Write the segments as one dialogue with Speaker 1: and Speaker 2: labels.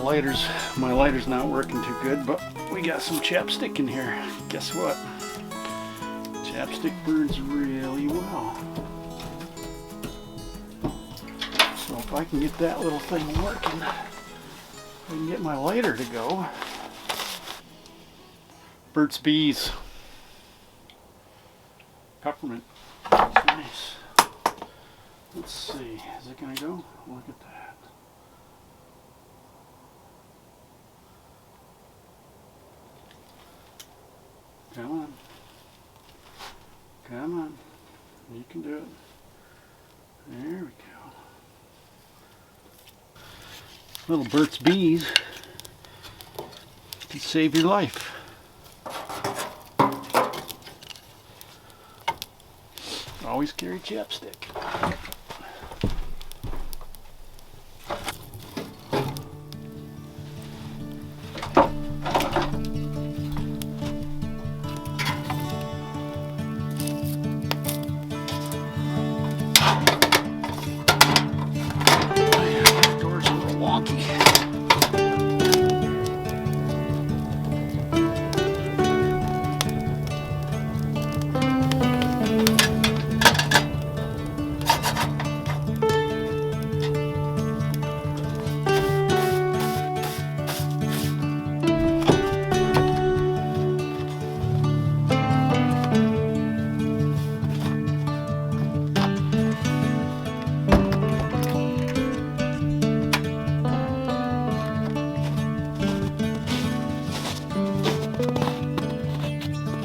Speaker 1: My lighter's not working too good, but we got some chapstick in here. Guess what? Chapstick burns really well. So if I can get that little thing working, I can get my lighter to go. Burt's Bees. Peppermint. That's nice. Let's see. Is it going to go? Look at that. Come on. Come on. You can do it. There we go. Little Burt's Bees can save your life. Always carry chapstick. Door's a little wonky.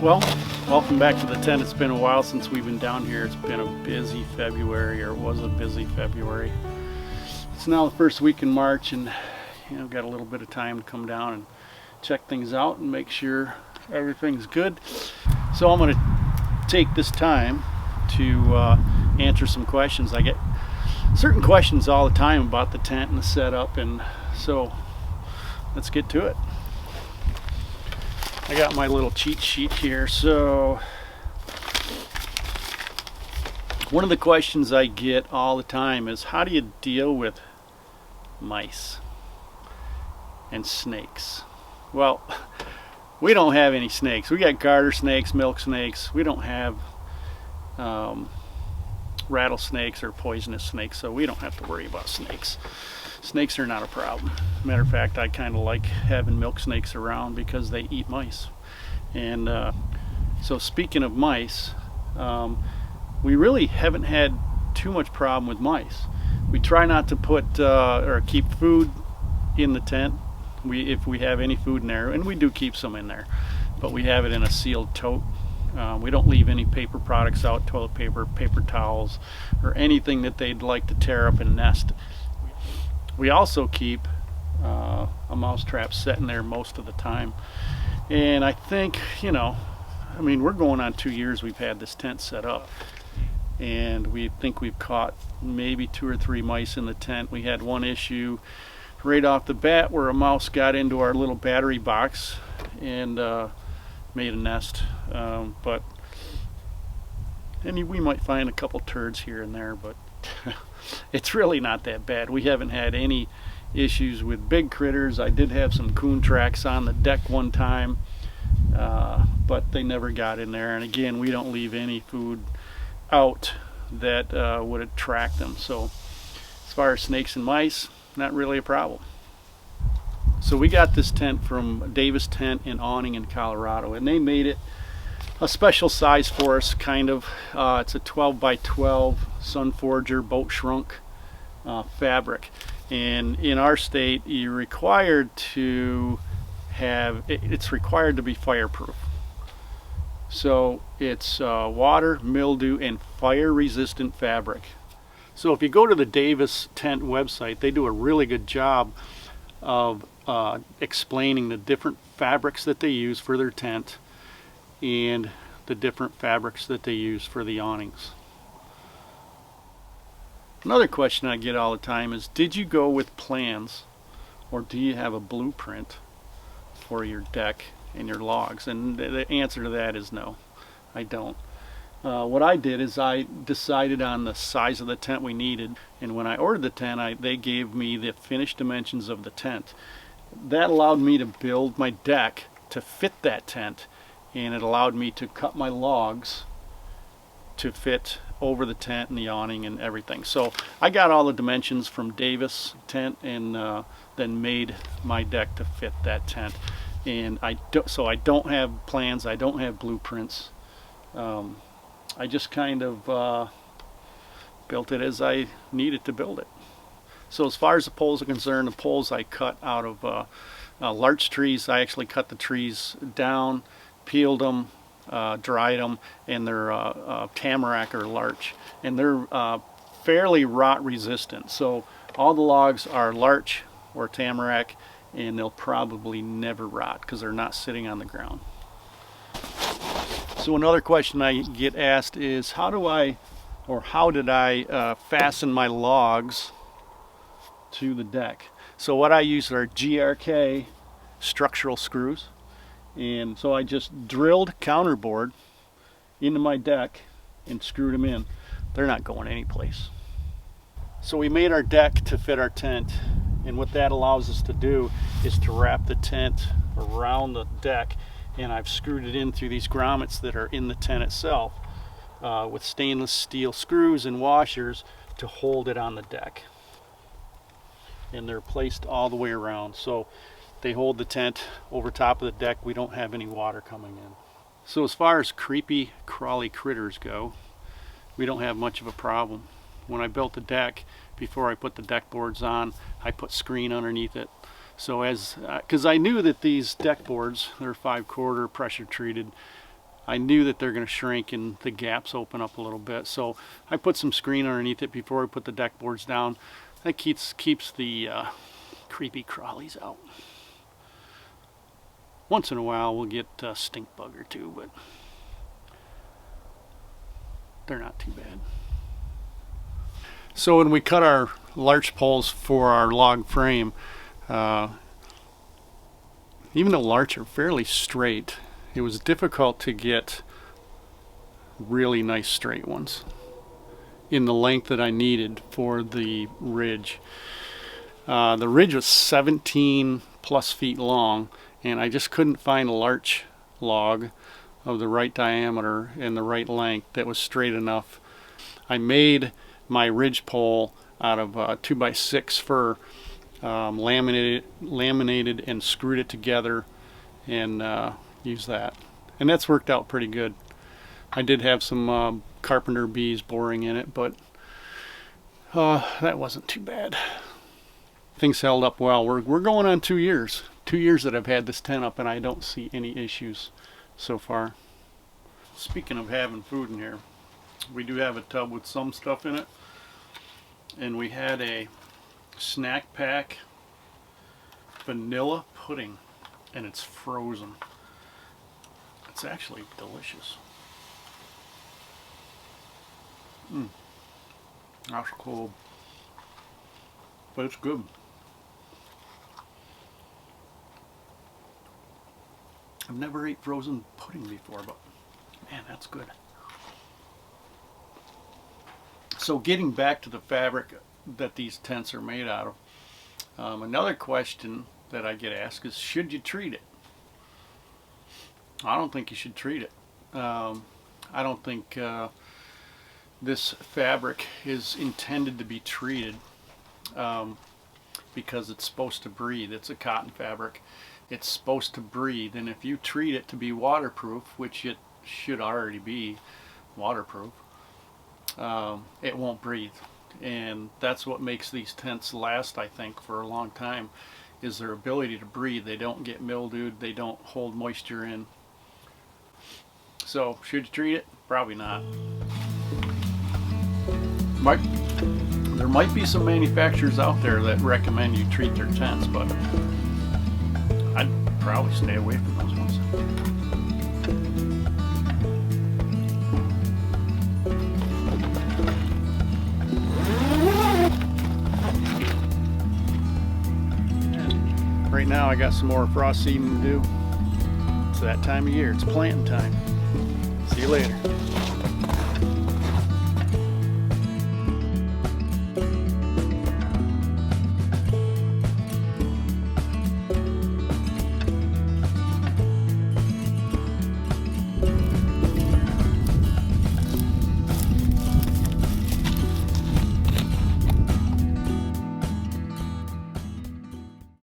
Speaker 1: Well, welcome back to the tent. It's been a while since we've been down here. It's been a busy February, or it was a busy February. It's now the first week in March, and got a little bit of time to come down and check things out and make sure everything's good. So I'm going to take this time to answer some questions. I get certain questions all the time about the tent and the setup, and so let's get to it. I got my little cheat sheet here. So one of the questions I get all the time is, how do you deal with mice and snakes? Well, we don't have any snakes. We got garter snakes, milk snakes. We don't have rattlesnakes or poisonous snakes, so we don't have to worry about snakes. Snakes are not a problem. Matter of fact, I kind of like having milk snakes around because they eat mice. And so speaking of mice, we really haven't had too much problem with mice. We try not to put or keep food in the tent. If we have any food in there, and we do keep some in there, but we have it in a sealed tote. We don't leave any paper products out, toilet paper, paper towels, or anything that they'd like to tear up and nest. We also keep a mouse trap set in there most of the time. And I think, we're going on 2 years we've had this tent set up. And we think we've caught maybe 2 or 3 mice in the tent. We had one issue right off the bat where a mouse got into our little battery box and made a nest. And we might find a couple turds here and there, but it's really not that bad. We haven't had any issues with big critters. I did have some coon tracks on the deck one time, but they never got in there. And again, we don't leave any food out that would attract them. So as far as snakes and mice, not really a problem. So we got this tent from Davis Tent and Awning in Colorado, and they made it a special size for us, kind of. It's a 12 by 12 Sunforger boat shrunk fabric, and in our state you're required to have it's required to be fireproof. So it's water, mildew, and fire resistant fabric. So if you go to the Davis Tent website, they do a really good job of explaining the different fabrics that they use for their tent and the different fabrics that they use for the awnings. Another question I get all the time is, did you go with plans, or do you have a blueprint for your deck and your logs? And the answer to that is no, I don't. What I did is I decided on the size of the tent we needed, and when I ordered the tent, they gave me the finished dimensions of the tent. that allowed me to build my deck to fit that tent, and it allowed me to cut my logs to fit over the tent and the awning and everything. So I got all the dimensions from Davis tent, and then made my deck to fit that tent. And I don't have plans, I don't have blueprints. I just kind of built it as I needed to build it. So as far as the poles are concerned, the poles I cut out of larch trees. I actually cut the trees down, peeled them, dried them, and they're tamarack or larch, and they're fairly rot resistant. So all the logs are larch or tamarack, and they'll probably never rot because they're not sitting on the ground. So another question I get asked is how did I fasten my logs to the deck? So what I use are GRK structural screws, and so I just drilled counterboard into my deck and screwed them in. They're not going anyplace. So we made our deck to fit our tent, and what that allows us to do is to wrap the tent around the deck, and I've screwed it in through these grommets that are in the tent itself with stainless steel screws and washers to hold it on the deck. And they're placed all the way around, so they hold the tent over top of the deck. We don't have any water coming in. So as far as creepy crawly critters go, we don't have much of a problem. When I built the deck, before I put the deck boards on, I put screen underneath it. So because I knew that these deck boards, they're 5/4 pressure treated, I knew that they're going to shrink and the gaps open up a little bit. So I put some screen underneath it before I put the deck boards down. That keeps the creepy crawlies out. Once in a while we'll get a stink bug or two, but they're not too bad. So when we cut our larch poles for our log frame, even though larch are fairly straight, it was difficult to get really nice straight ones in the length that I needed for the ridge. The ridge was 17 plus feet long, and I just couldn't find a larch log of the right diameter and the right length that was straight enough. I made my ridge pole out of 2x6 fir, laminated and screwed it together, and used that, and that's worked out pretty good. I did have some carpenter bees boring in it, but that wasn't too bad. Things held up well. We're going on 2 years. 2 years that I've had this tent up, and I don't see any issues so far. Speaking of having food in here, we do have a tub with some stuff in it, and we had a snack pack vanilla pudding, and it's frozen. It's actually delicious. That's cold, but it's good. I've never ate frozen pudding before, but man, that's good. So getting back to the fabric that these tents are made out of, another question that I get asked is, should you treat it? I don't think you should treat it. I don't think this fabric is intended to be treated because it's supposed to breathe. It's a cotton fabric. It's supposed to breathe, and if you treat it to be waterproof, which it should already be waterproof, it won't breathe. And that's what makes these tents last, I think, for a long time, is their ability to breathe. They don't get mildewed, they don't hold moisture in. So should you treat it? Probably not. There might be some manufacturers out there that recommend you treat their tents, but I'd probably stay away from those ones. Right now I got some more frost seeding to do. It's that time of year. It's planting time. See you later.